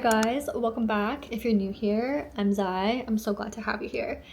Hi guys, welcome back. If you're new here, I'm Zye. I'm so glad to have you here.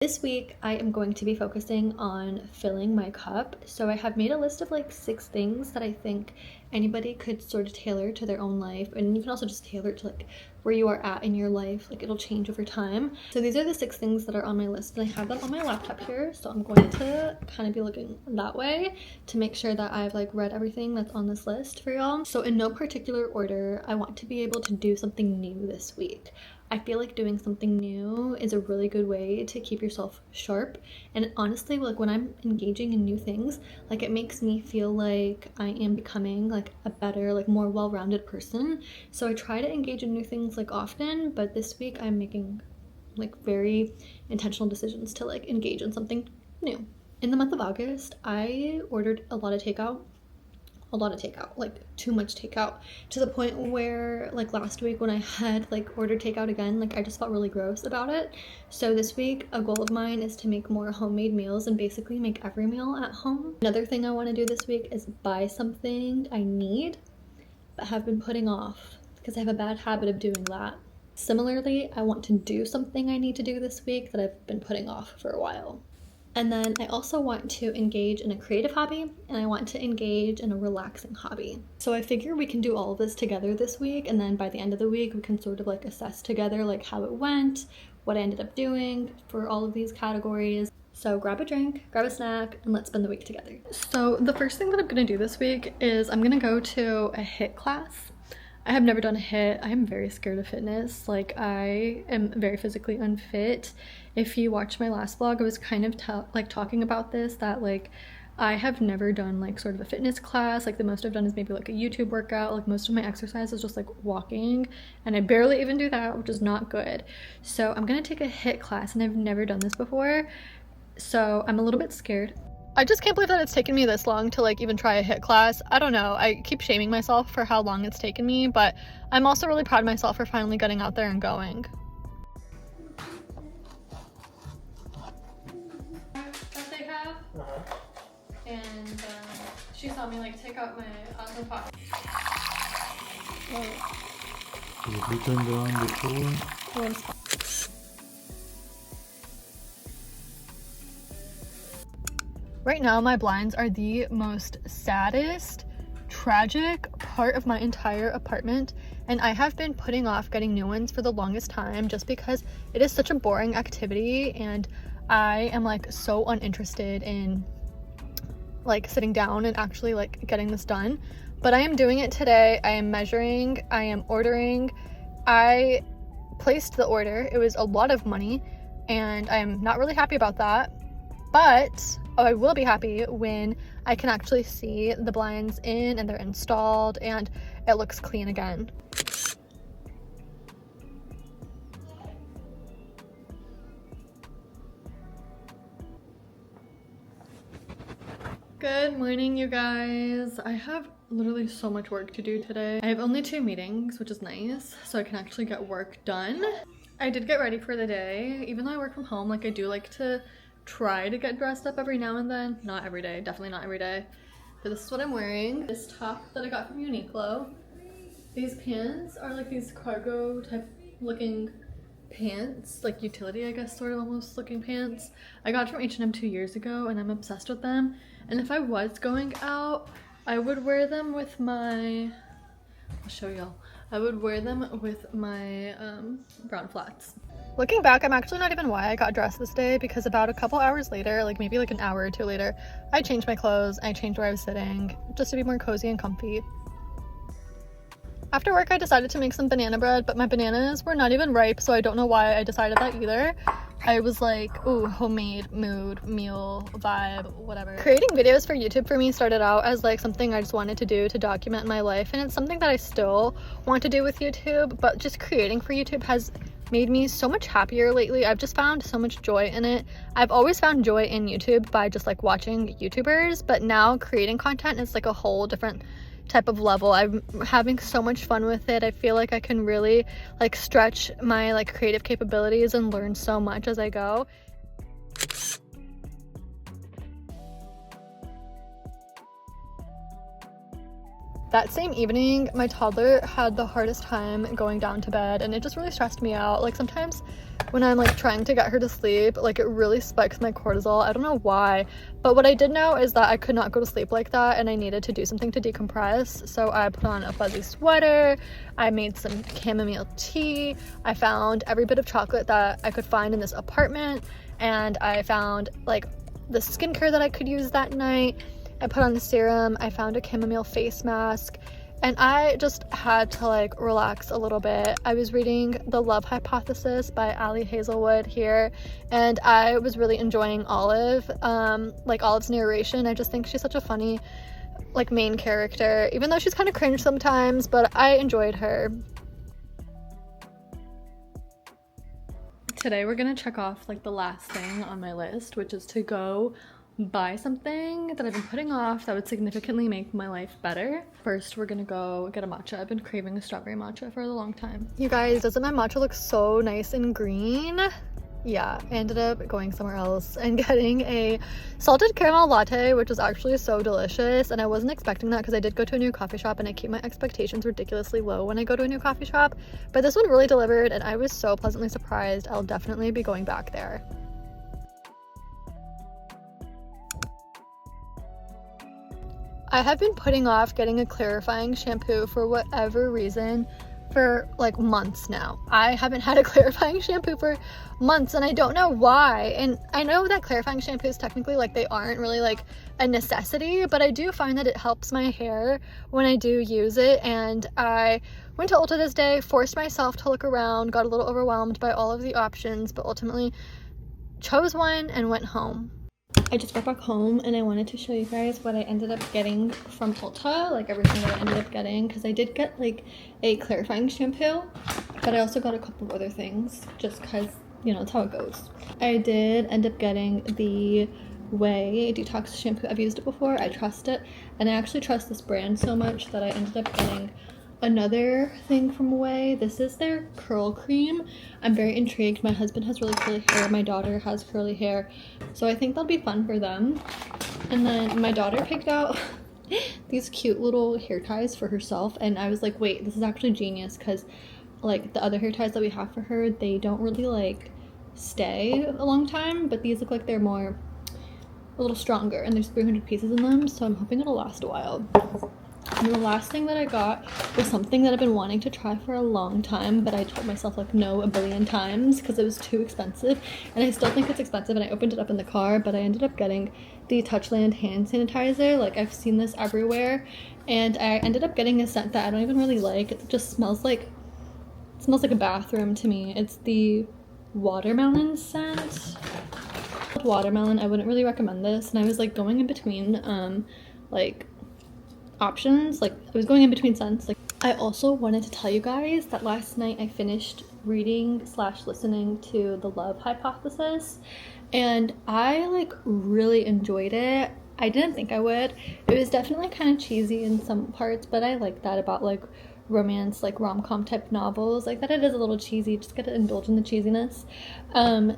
This week, I am going to be focusing on filling my cup. So I have made a list of like 6 things that I think anybody could sort of tailor to their own life. And you can also just tailor it to like where you are at in your life. Like it'll change over time. So these are the 6 things that are on my list. And I have them on my laptop here. So I'm going to kind of be looking that way to make sure that I've like read everything that's on this list for y'all. So in no particular order, I want to be able to do something new this week. I feel like doing something new is a really good way to keep yourself sharp. And honestly, like when I'm engaging in new things, like it makes me feel like I am becoming like a better, like more well-rounded person. So I try to engage in new things like often, but this week I'm making like very intentional decisions to like engage in something new. In the month of August, I ordered a lot of takeout, like too much takeout, to the point where like last week when I had like ordered takeout again, like I just felt really gross about it. So this week a goal of mine is to make more homemade meals and basically make every meal at home. Another thing I want to do this week is buy something I need but have been putting off because I have a bad habit of doing that. Similarly, I want to do something I need to do this week that I've been putting off for a while. And then I also want to engage in a creative hobby, and I want to engage in a relaxing hobby. So I figure we can do all of this together this week, and then by the end of the week we can sort of like assess together like how it went, what I ended up doing for all of these categories. So grab a drink, grab a snack, and let's spend the week together. So the first thing that I'm gonna do this week is I'm gonna go to a HIIT class. I have never done a HIIT. I am very scared of fitness. Like I am very physically unfit. If you watch my last vlog, I was kind of talking about this, that like I have never done like sort of a fitness class. Like the most I've done is maybe like a YouTube workout. Like most of my exercise is just like walking, and I barely even do that, which is not good. So I'm gonna take a HIIT class, and I've never done this before. So I'm a little bit scared. I just can't believe that it's taken me this long to like even try a HIIT class. I don't know. I keep shaming myself for how long it's taken me, but I'm also really proud of myself for finally getting out there and going. That they have, and she saw me like take out my Osmopops. Have you turned around before? Right now, my blinds are the most saddest, tragic part of my entire apartment, and I have been putting off getting new ones for the longest time just because it is such a boring activity, and I am like so uninterested in like sitting down and actually like getting this done. But I am doing it today. I am measuring, I am ordering. I placed the order. It was a lot of money, and I'm not really happy about that. But I will be happy when I can actually see the blinds in and they're installed and it looks clean again. Good morning, you guys. I have literally so much work to do today. I have only 2 meetings, which is nice, so I can actually get work done. I did get ready for the day. Even though I work from home, like I do like to try to get dressed up every now and then. Not every day, definitely not every day. But this is what I'm wearing. This top that I got from Uniqlo. These pants are like these cargo type looking pants, like utility, I guess, sort of almost looking pants. I got from H&M 2 years ago, and I'm obsessed with them. And if I was going out, I would wear them with my, I'll show y'all. I would wear them with my brown flats. Looking back, I'm actually not even why I got dressed this day, because about a couple hours later, like maybe like an hour or 2 later, I changed my clothes, I changed where I was sitting, just to be more cozy and comfy. After work, I decided to make some banana bread, but my bananas were not even ripe, so I don't know why I decided that either. I was like, ooh, homemade, mood, meal, vibe, whatever. Creating videos for YouTube for me started out as like something I just wanted to do to document my life, and it's something that I still want to do with YouTube, but just creating for YouTube has made me so much happier lately. I've just found so much joy in it. I've always found joy in YouTube by just like watching YouTubers, but now creating content is like a whole different type of level. I'm having so much fun with it. I feel like I can really like stretch my like creative capabilities and learn so much as I go. That same evening, my toddler had the hardest time going down to bed, and it just really stressed me out. Like, sometimes when I'm like trying to get her to sleep, like, it really spikes my cortisol. I don't know why, but what I did know is that I could not go to sleep like that, and I needed to do something to decompress. So I put on a fuzzy sweater, I made some chamomile tea, I found every bit of chocolate that I could find in this apartment, and I found like the skincare that I could use that night. I put on the serum, I found a chamomile face mask, and I just had to like relax a little bit. I was reading The Love Hypothesis by Ali Hazelwood here, and I was really enjoying Olive, like Olive's narration. I just think she's such a funny like main character, even though she's kind of cringe sometimes, but I enjoyed her. Today we're gonna check off like the last thing on my list, which is to go buy something that I've been putting off that would significantly make my life better. First, we're gonna go get a matcha. I've been craving a strawberry matcha for a long time. You guys, doesn't my matcha look so nice and green? Yeah, I ended up going somewhere else and getting a salted caramel latte, which was actually so delicious, and I wasn't expecting that because I did go to a new coffee shop and I keep my expectations ridiculously low when I go to a new coffee shop, but this one really delivered and I was so pleasantly surprised. I'll definitely be going back there. I have been putting off getting a clarifying shampoo for whatever reason for like months now. I haven't had a clarifying shampoo for months and I don't know why. And I know that clarifying shampoos technically like they aren't really like a necessity, but I do find that it helps my hair when I do use it. And I went to Ulta this day, forced myself to look around, got a little overwhelmed by all of the options, but ultimately chose one and went home. I just got back home and I wanted to show you guys what I ended up getting from Ulta, like everything that I ended up getting, because I did get like a clarifying shampoo, but I also got a couple of other things just because, you know, that's how it goes. I did end up getting the Hiii detox shampoo. I've used it before, I trust it, and I actually trust this brand so much that I ended up getting another thing from Hiii. This is their curl cream. I'm very intrigued. My husband has really curly hair, my daughter has curly hair, so I think that'll be fun for them. And then my daughter picked out these cute little hair ties for herself, and I was like, wait, this is actually genius, because like the other hair ties that we have for her, they don't really like stay a long time, but these look like they're more a little stronger, and there's 300 pieces in them, so I'm hoping it'll last a while. And the last thing that I got was something that I've been wanting to try for a long time, but I told myself like no a billion times because it was too expensive, and I still think it's expensive, and I opened it up in the car, but I ended up getting the Touchland hand sanitizer. Like, I've seen this everywhere, and I ended up getting a scent that I don't even really like. It just smells like a bathroom to me. It's the watermelon scent. Watermelon, I wouldn't really recommend this, and I was like going in between like options, like I was going in between scents. Like, I also wanted to tell you guys that last night I finished reading / listening to The Love Hypothesis, and I like really enjoyed it. I didn't think I would. It was definitely kind of cheesy in some parts, but I like that about like romance, like rom-com type novels, like that it is a little cheesy. Just gotta indulge in the cheesiness.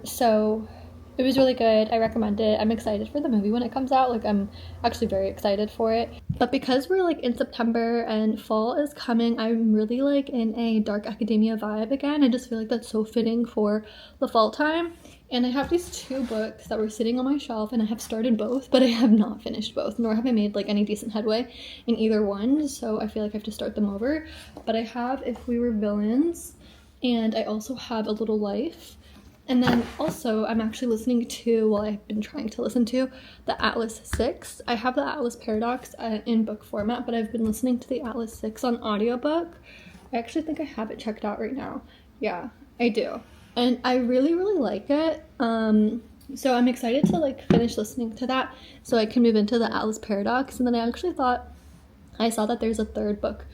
So it was really good. I recommend it. I'm excited for the movie when it comes out. Like, I'm actually very excited for it. But because we're like in September and fall is coming, I'm really like in a dark academia vibe again. I just feel like that's so fitting for the fall time. And I have these 2 books that were sitting on my shelf, and I have started both, but I have not finished both, nor have I made like any decent headway in either one. So I feel like I have to start them over. But I have If We Were Villains, and I also have A Little Life. And then also I'm actually listening to, well, I've been trying to listen to the Atlas 6. I have the Atlas Paradox in book format, but I've been listening to the Atlas 6 on audiobook. I actually think I have it checked out right now. Yeah, I do. And I really, really like it. So I'm excited to like finish listening to that so I can move into the Atlas Paradox. And then I actually I saw that there's a 3rd book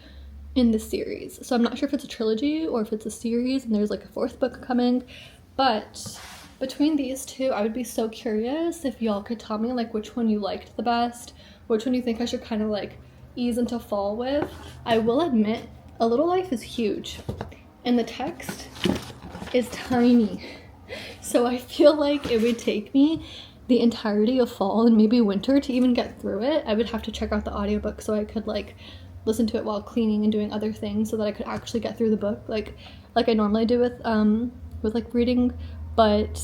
in the series. So I'm not sure if it's a trilogy or if it's a series and there's like a 4th book coming. But between these 2, I would be so curious if y'all could tell me like which one you liked the best, which one you think I should kind of like ease into fall with. I will admit, A Little Life is huge and the text is tiny. So I feel like it would take me the entirety of fall and maybe winter to even get through it. I would have to check out the audiobook so I could like listen to it while cleaning and doing other things so that I could actually get through the book like I normally do with like reading. But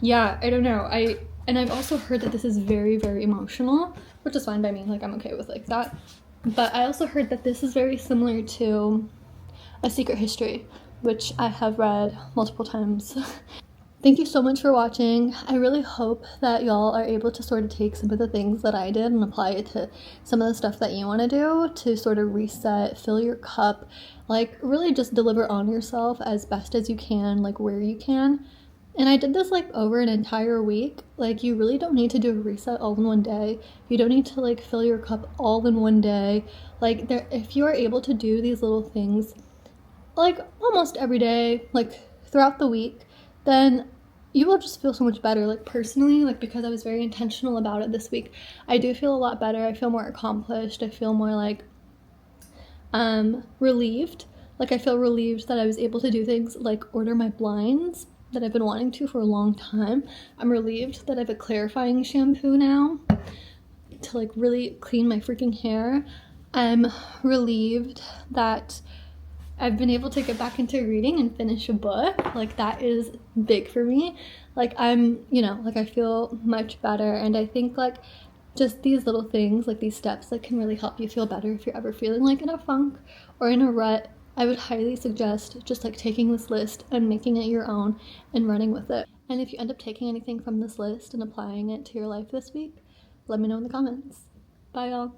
yeah, I don't know. I've also heard that this is very, very emotional, which is fine by me. Like, I'm okay with like that. But I also heard that this is very similar to A Secret History, which I have read multiple times. Thank you so much for watching. I really hope that y'all are able to sort of take some of the things that I did and apply it to some of the stuff that you want to do to sort of reset, fill your cup, like really just deliver on yourself as best as you can, like where you can. And I did this like over an entire week. Like, you really don't need to do a reset all in one day. You don't need to like fill your cup all in one day. Like, if you are able to do these little things like almost every day, like throughout the week, then you will just feel so much better. Like, personally, like, because I was very intentional about it this week, I do feel a lot better. I feel more accomplished. I feel more like relieved. Like, I feel relieved that I was able to do things like order my blinds that I've been wanting to for a long time. I'm relieved that I have a clarifying shampoo now to like really clean my freaking hair. I'm relieved that I've been able to get back into reading and finish a book. Like, that is big for me. Like, like I feel much better. And I think like just these little things, like these steps that can really help you feel better if you're ever feeling like in a funk or in a rut. I would highly suggest just like taking this list and making it your own and running with it. And if you end up taking anything from this list and applying it to your life this week, let me know in the comments. Bye, y'all.